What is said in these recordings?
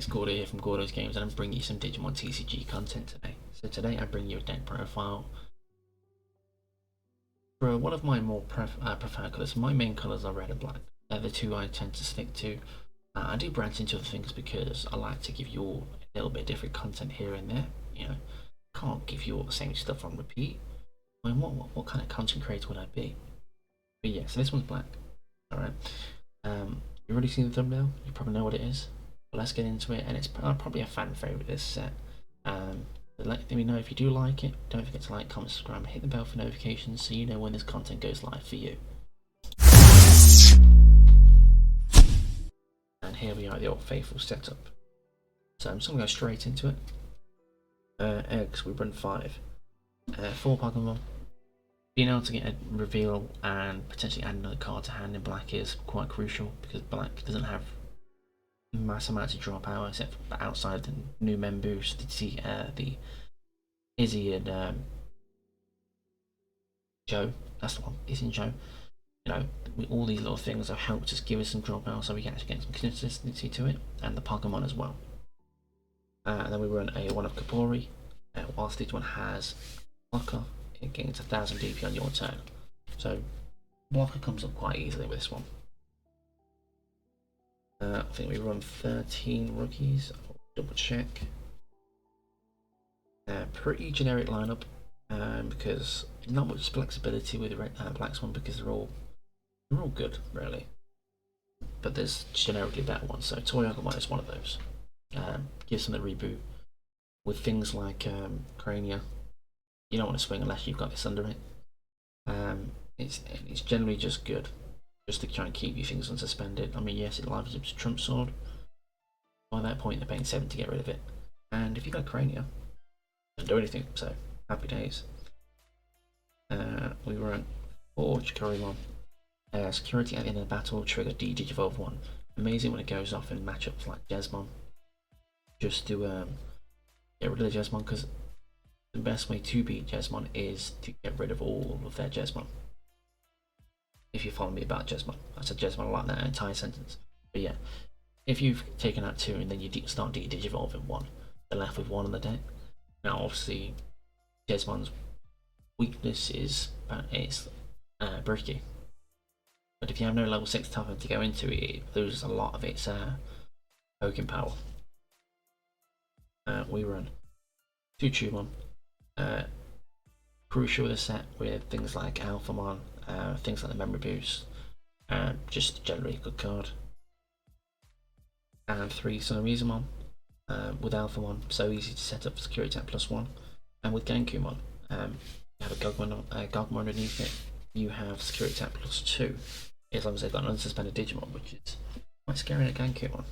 Gordo here from Gordo's Games, and I'm bringing you some Digimon TCG content today. So today I bring you a deck profile for one of my more preferred colours. My main colours are red and black. They're the two I tend to stick to. I do branch into other things because I like to give you all a little bit different content here and there. You know, can't give you all the same stuff on repeat. I mean, what kind of content creator would I be? But yeah, so this one's black. Alright. You've already seen the thumbnail, you probably know what it is. But let's get into it, and it's probably a fan favourite, this set. Let me know if you do like it. Don't forget to like, comment, subscribe, and hit the bell for notifications so you know when this content goes live for you. And here we are, the old faithful setup. So I'm just going to go straight into it. Eggs, we run 5. 4 Pokemon. Being able to get a reveal and potentially add another card to hand in black is quite crucial, because black doesn't have mass amounts of draw power except for outside the new men boost, the Izzy and Joe. That's the one, Izzy and Joe. You know, all these little things have helped us give us some draw power so we can actually get some consistency to it, and the Pokemon as well. And then we run a 1 of Kapori, whilst this one has blocker. It gains 1000 DP on your turn. So blocker comes up quite easily with this one. I think we run 13 rookies. I'll double check. Pretty generic lineup, because not much flexibility with the blacks one, because they're all good really. But there's generically better ones. So Toyagumon is one of those. Gives them the reboot with things like Crania. You don't want to swing unless you've got this under it. It's generally just good, just to try and keep you things unsuspended. I mean, yes, it lives up to Trump Sword. By that point, they're paying 7 to get rid of it. And if you've got Crania, doesn't do anything, so happy days. We run 4 Chikurimon. Security at the end of the battle, trigger D-Digivolve 1. Amazing when it goes off in matchups like Jesmon. Just to get rid of the Jesmon, because the best way to beat Jesmon is to get rid of all of their Jesmon. If you follow me about Jesmon, I said Jesmon a lot in that entire sentence. But yeah, if you've taken out 2 and then you start digivolving 1, they're left with 1 on the deck. Now obviously Jesmon's weakness is Bricky, but if you have no level 6 toughen to go into it, it loses a lot of its poking power. We run 2 Chumon. Crucial with a set with things like Alphamon, things like the memory boost, just generally a good card. And 3 Sonorizumon, with Alphamon, so easy to set up Security Attack +1, and with Genkumon, you have a Gogmon underneath it, you have Security Attack +2, as long as they've got an unsuspended Digimon, which is quite scary in a Genkumon.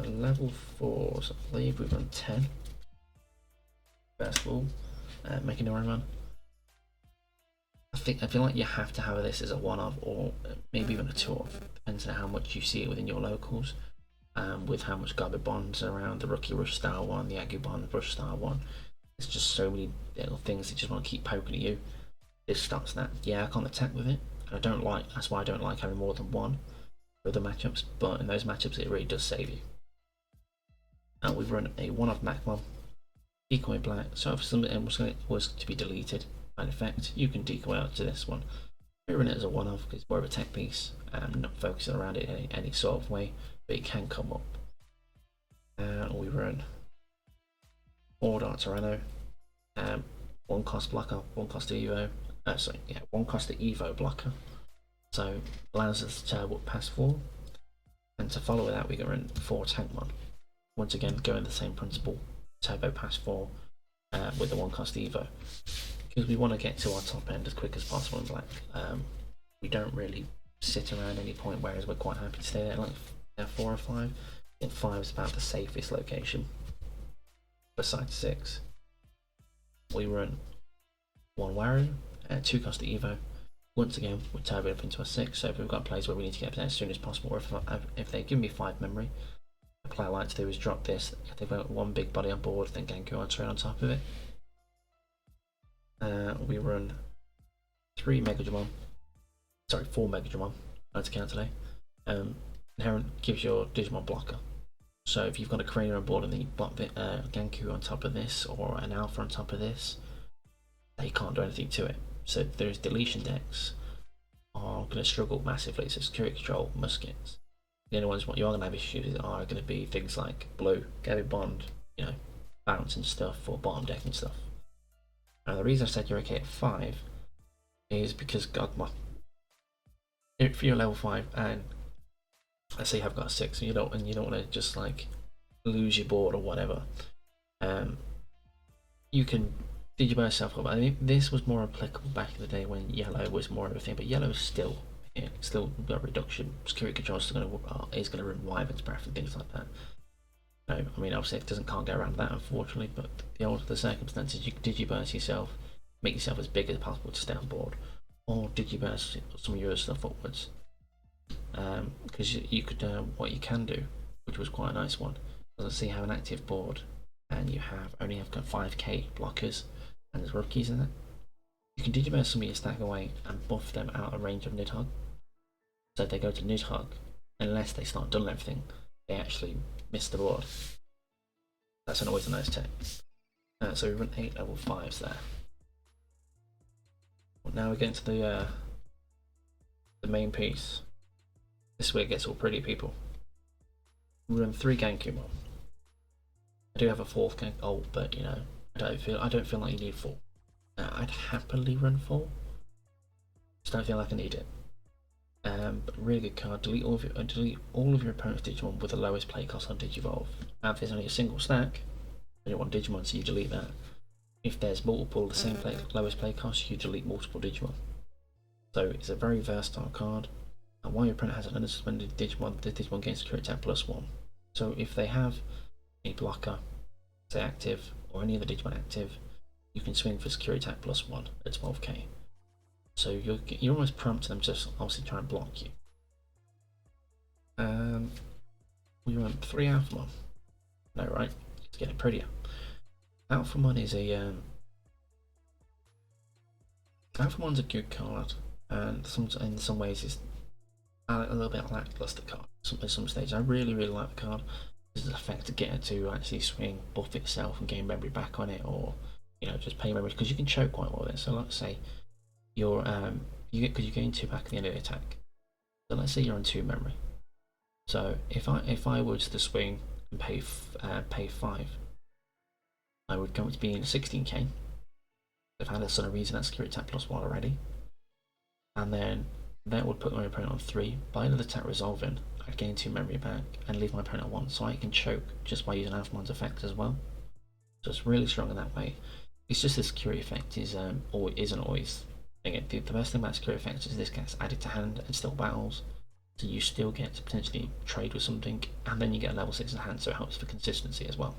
Level 4, so I believe we run 10. First of all, making a run. I feel like you have to have this as a 1-of, or maybe even a 2-of, depends on how much you see it within your locals. With how much Garbage Bonds around, the Rookie Rush style one, the Agumon Rush style one. There's just so many little things that just want to keep poking at you. This stops that. Yeah, I can't attack with it. And that's why I don't like having more than 1 for the matchups, but in those matchups it really does save you. And we've run a 1-of Macmon. Decoy black, so if something was to be deleted by effect, you can decoy out to this one. We run it as a 1-of because it's more of a tech piece, not focusing around it in any sort of way, but it can come up. We run 4 Dartarano, 1 cost blocker, 1 cost Evo, 1 cost the Evo blocker, so allows us to turbo up past 4, and to follow that we can run 4 Tankmon. Once again, going the same principle. Turbo past 4 with the 1 cost Evo, because we want to get to our top end as quick as possible in black. We don't really sit around any point, whereas we're quite happy to stay there like 4 or 5. I think 5 is about the safest location besides 6. We run 1 Waru, 2 cost Evo. Once again, we're turbo up into a 6, so if we've got plays where we need to get up there as soon as possible, or if they give me 5 memory, the play I like to do is drop this. If they've got 1 big body on board, then Genku on straight on top of it. We run 4 Megadramon. I had to count today. Inherent gives your Digimon blocker. So if you've got a Cranium on board and then you put the Ganku on top of this or an Alpha on top of this, they can't do anything to it. So those deletion decks are going to struggle massively. So security control, muskets. The only ones what you are going to have issues are going to be things like blue, Gary Bond, you know, bounce and stuff, or bottom deck and stuff. Now the reason I said you're okay at 5 is because Gogma, if you're level 5 and let's say you have got a 6 and you don't want to just like lose your board or whatever, you can Digimon yourself up. I think this was more applicable back in the day when yellow was more of a thing, but yellow is still still got reduction. Security control is going to run Wyvern's Breath and things like that. So, I mean, obviously it can't get around that, unfortunately, but the older the circumstances, you can Digiburst yourself, make yourself as big as possible to stay on board, or Digiburst some of your other stuff upwards. Because you could, what you can do, which was quite a nice one, let's say you have an active board and you only have got 5k blockers and there's rookies in it. You can Digiburst some of your stack away and buff them out of range of Nidhogg. So if they go to Nidhogg, unless they start doing everything, they actually miss the board. That's always a nice tip. So we run 8 level 5s there. Well, now we get into the main piece. This is where it gets all pretty, people. We run 3 Gankumon. I do have a 4th Gank. Oh, but you know, I don't feel like you need 4. I'd happily run 4. Just don't feel like I need it. But really good card. Delete all of your opponent's Digimon with the lowest play cost on Digivolve. Now, if there's only a single stack, and you want Digimon, so you delete that. If there's multiple the same lowest play cost, you delete multiple Digimon. So it's a very versatile card. And while your opponent has an unsuspended Digimon, the Digimon gains security attack +1. So if they have a blocker, say active, or any other Digimon active, you can swing for security attack +1 at 12k. So you're almost prompting them to obviously try and block you. We run 3 Alphamon. No, right? It's getting prettier. Alphamon is Alphamon's a good card, and in some ways it's a little bit lackluster card. At some stage, I really like the card. There's the effect to get it to actually swing, buff itself, and gain memory back on it, or you know just pay memory because you can choke quite well with it. So let's say you're you gain 2 back at the end of the attack. So let's say you're on 2 memory. So if I was to swing and pay 5, I would come to being 16k. I've had a sort of reason that security attack +1 already, and then that would put my opponent on 3. By another attack resolving, I'd gain 2 memory back and leave my opponent on 1, so I can choke just by using Alphamon's effect as well. So it's really strong in that way. It's just the security effect isn't always. The best thing about security effects is this gets added to hand and still battles, so you still get to potentially trade with something, and then you get a level 6 in hand, so it helps for consistency as well.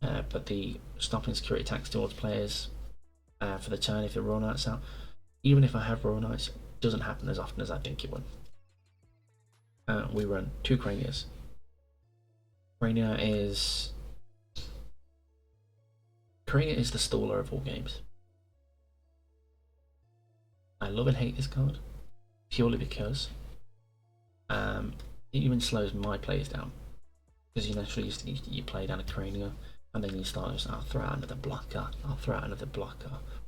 But the stopping security attacks towards players for the turn if the Royal Knight's out, even if I have Royal Knights, it doesn't happen as often as I think it would. We run 2 Cranias. Crania is the staller of all games. I love and hate this card purely because it even slows my plays down, because you naturally you play down a Crania and then you start just, I'll throw out another blocker,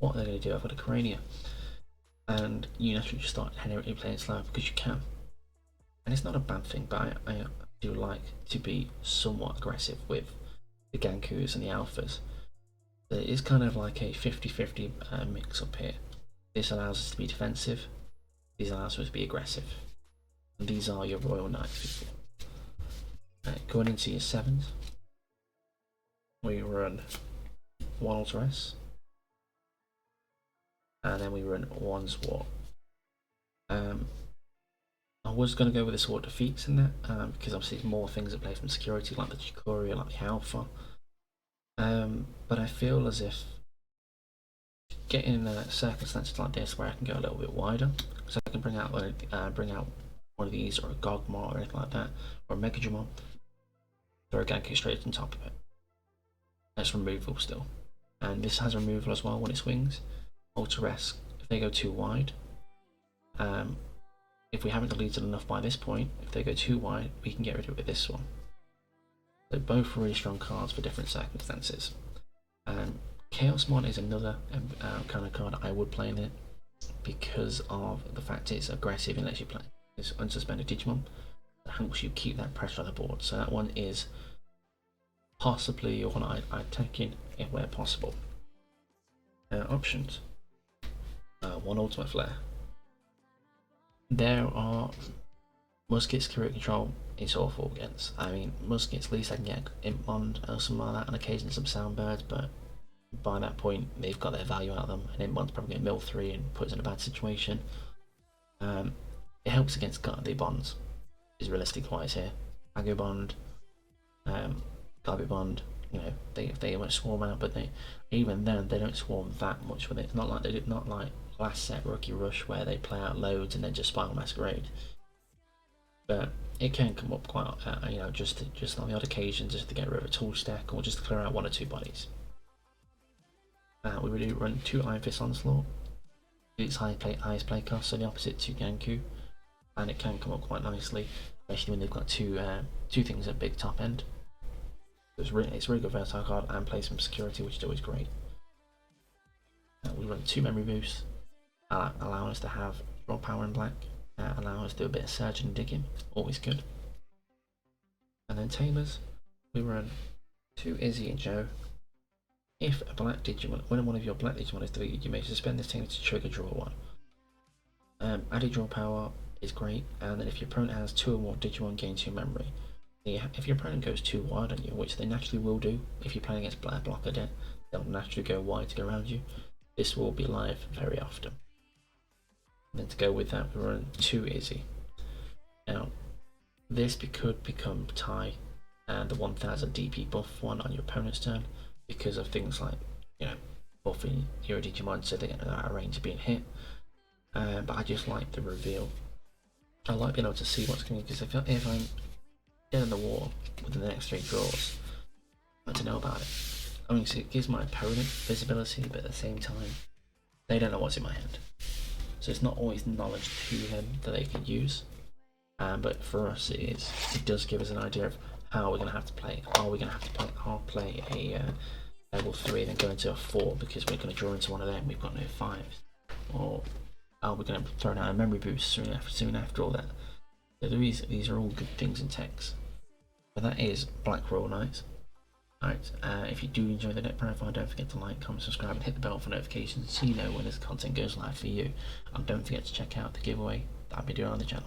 what are they going to do? I've got a Crania, and you naturally just start inherently playing slow because you can, and it's not a bad thing, but I do like to be somewhat aggressive with the Gankus and the Alphas. It is kind of like a 50-50 mix up here. This allows us to be defensive, these allows us to be aggressive. And these are your Royal Knights people. Going into your 7s, we run 1 Ultra S, and then we run 1 Sword. I was going to go with the Sword Defeats in that, because obviously there's more things that play from security, like the Chikori, like the Alpha. But I feel as if getting circumstances like this where I can go a little bit wider, so I can bring out one of these, or a Gogma or anything like that, or a Megadramon, throw a Ganku straight on top of it. That's removal still, and this has removal as well when it swings. Ultra S, if they go too wide, if we haven't deleted enough by this point, if they go too wide, we can get rid of it with this one. So both really strong cards for different circumstances. Chaos Mod is another kind of card I would play in it because of the fact it's aggressive and lets you play this unsuspended Digimon. It helps you keep that pressure on the board. So that one is possibly one I'd take in if where possible. Options. One Ultimate Flare. There are Musket's Career Control is awful against. I mean, Musket's at least I can get Imp Bond or something like that, and occasionally some Soundbirds, but by that point they've got their value out of them, and Imp Bond's probably going to mill 3 and puts in a bad situation. It helps against the bonds, is realistic wise here. Ago Bond, Garbage Bond, you know, they might swarm out, but even then they don't swarm that much with it. It's not like they did, not like last set Rookie Rush where they play out loads and then just Spiral Masquerade. But it can come up quite, you know, just on the odd occasion, just to get rid of a tool stack or just to clear out 1 or 2 bodies. We really run 2 Iron Fist Onslaught. Its highest play cost, so the opposite to Ganku, and it can come up quite nicely, especially when they've got two things at big top end. It's really good versatile card and plays some security, which is always great. We run 2 memory boosts, allowing us to have draw power in black, allowing us to do a bit of searching and digging, always good. And then Tamers, we run 2 Izzy and Joe. If a black Digimon, when one of your black Digimon is deleted, you may suspend this Tamer to trigger draw 1. Added draw power is great, and then if your opponent has 2 or more Digimon, gain 2 memory. If your opponent goes too wide on you, which they naturally will do, if you're playing against Black Blocker Deck, they'll naturally go wide to go around you. This will be live very often. And then to go with that, we run 2 Izzy. Now, this could become Tie and the 1000 DP buff one on your opponent's turn because of things like, you know, buffing your Digimon so they get out of range of being hit. But I just like the reveal. I like being able to see what's coming, because if I'm dead in the war within the next 3 draws, I want to know about it. I mean, so it gives my opponent visibility, but at the same time, they don't know what's in my hand. So it's not always knowledge to them that they can use. But for us, it does give us an idea of how we're going to have to play. Are we going to have to play a level 3 and then go into a 4 because we're going to draw into one of them, we've got no 5s? Or are we going to throw down a memory boost soon after all that? So these are all good things in techs. But that is Black Royal Knights. Alright, if you do enjoy the deck profile, don't forget to like, comment, subscribe, and hit the bell for notifications so you know when this content goes live for you. And don't forget to check out the giveaway that I'll be doing on the channel.